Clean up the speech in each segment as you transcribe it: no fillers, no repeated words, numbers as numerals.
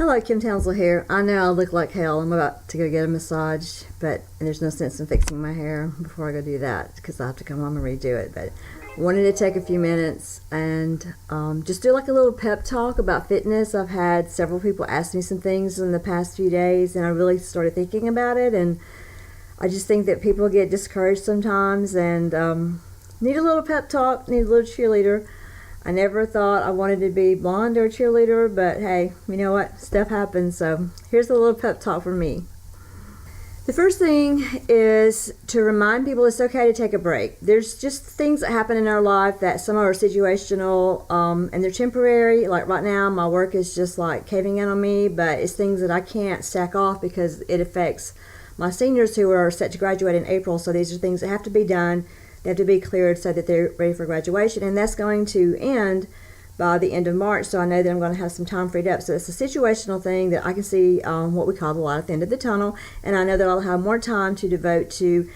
Hello, Kim Townsel here. I know I look like hell. I'm about to go get a massage, but there's no sense in fixing my hair before I go do that because I have to come home and redo it. But I wanted to take a few minutes and just do like a little pep talk about fitness. I've had several people ask me some things in the past few days, and I really started thinking about it. And I just think that people get discouraged sometimes and need a little pep talk, need a little cheerleader. I never thought I wanted to be blonde or a cheerleader, but hey, you know what? Stuff happens, so here's a little pep talk from me. The first thing is to remind people it's okay to take a break. There's just things that happen in our life that some are situational and they're temporary. Like right now, my work is just like caving in on me, but it's things that I can't stack off because it affects my seniors who are set to graduate in April, so these are things that have to be done. They have to be cleared so that they're ready for graduation, and that's going to end by the end of March, so I know that I'm going to have some time freed up. So it's a situational thing that I can see what we call the light at the end of the tunnel, and I know that I'll have more time to devote to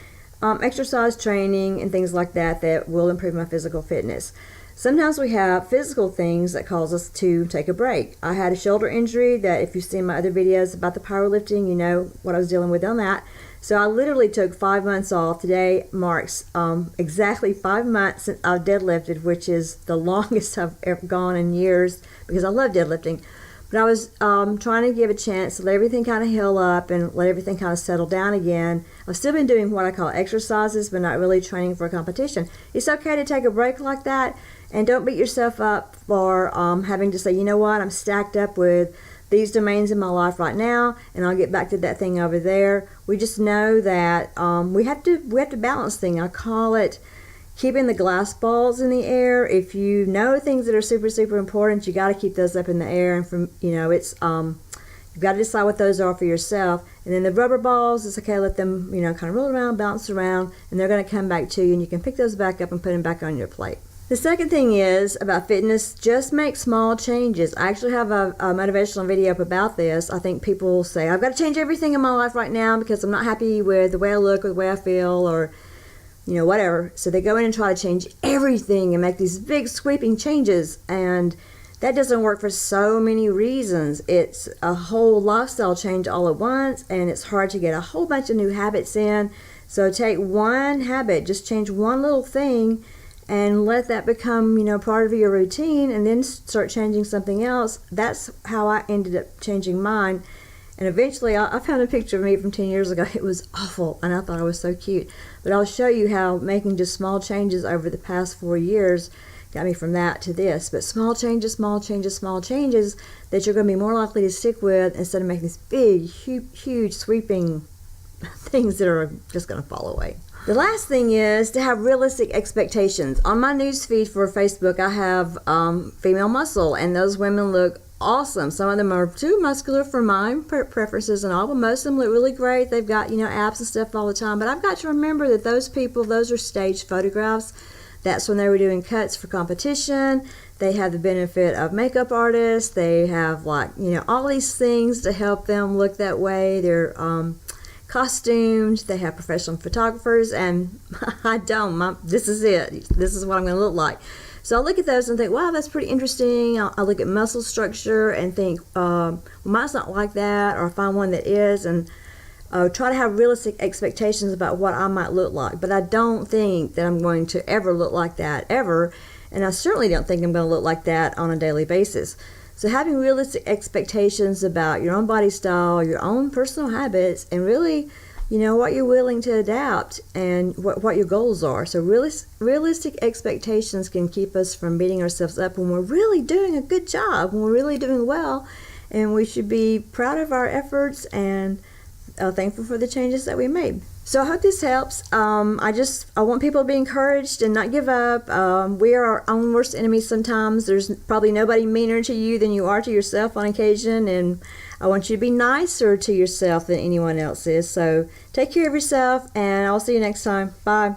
exercise training and things like that that will improve my physical fitness. Sometimes we have physical things that cause us to take a break. I had a shoulder injury that if you've seen my other videos about the powerlifting, you know what I was dealing with on that. So I literally took 5 months off. Today marks exactly 5 months since I've deadlifted, which is the longest I've ever gone in years because I love deadlifting. But I was trying to give a chance to let everything kind of heal up and let everything kind of settle down again. I've still been doing what I call exercises, but not really training for a competition. It's okay to take a break like that, and don't beat yourself up for having to say, you know what, I'm stacked up with these domains in my life right now, and I'll get back to that thing over there. We just know that we have to balance things. I call it keeping the glass balls in the air. If you know things that are super important, you got to keep those up in the air, and from it's you've got to decide what those are for yourself. And then the rubber balls, it's okay, let them kind of roll around, bounce around, and they're going to come back to you, and you can pick those back up and put them back on your plate. The second thing is about fitness, just make small changes. I actually have a motivational video up about this. I think people say, I've got to change everything in my life right now because I'm not happy with the way I look or the way I feel or whatever. So they go in and try to change everything and make these big sweeping changes, and that doesn't work for so many reasons. It's a whole lifestyle change all at once, and it's hard to get a whole bunch of new habits in. So take one habit, just change one little thing, and let that become part of your routine, and then start changing something else. That's how I ended up changing mine. And eventually I found a picture of me from 10 years ago. It was awful, and I thought I was so cute. But I'll show you how making just small changes over the past 4 years got me from that to this. But small changes that you're going to be more likely to stick with instead of making these big, huge sweeping things that are just going to fall away. The last thing is to have realistic expectations. On my news feed for Facebook, I have female muscle, and those women look awesome. Some of them are too muscular for my preferences and all, but most of them look really great. They've got abs and stuff all the time. But I've got to remember that those people, those are staged photographs. That's when they were doing cuts for competition. They have the benefit of makeup artists. They have all these things to help them look that way. They're costumed. They have professional photographers, and I don't. This is it. This is what I'm going to look like. So I look at those and think, wow, that's pretty interesting. I look at muscle structure and think, mine's not like that, or find one that is, and try to have realistic expectations about what I might look like. But I don't think that I'm going to ever look like that, ever. And I certainly don't think I'm going to look like that on a daily basis. So having realistic expectations about your own body style, your own personal habits, and really, what you're willing to adapt and what your goals are. So realistic expectations can keep us from beating ourselves up when we're really doing a good job, when we're really doing well, and we should be proud of our efforts and thankful for the changes that we made. So I hope this helps. I want people to be encouraged and not give up. We are our own worst enemies sometimes. There's probably nobody meaner to you than you are to yourself on occasion, and I want you to be nicer to yourself than anyone else is. So take care of yourself, and I'll see you next time. Bye.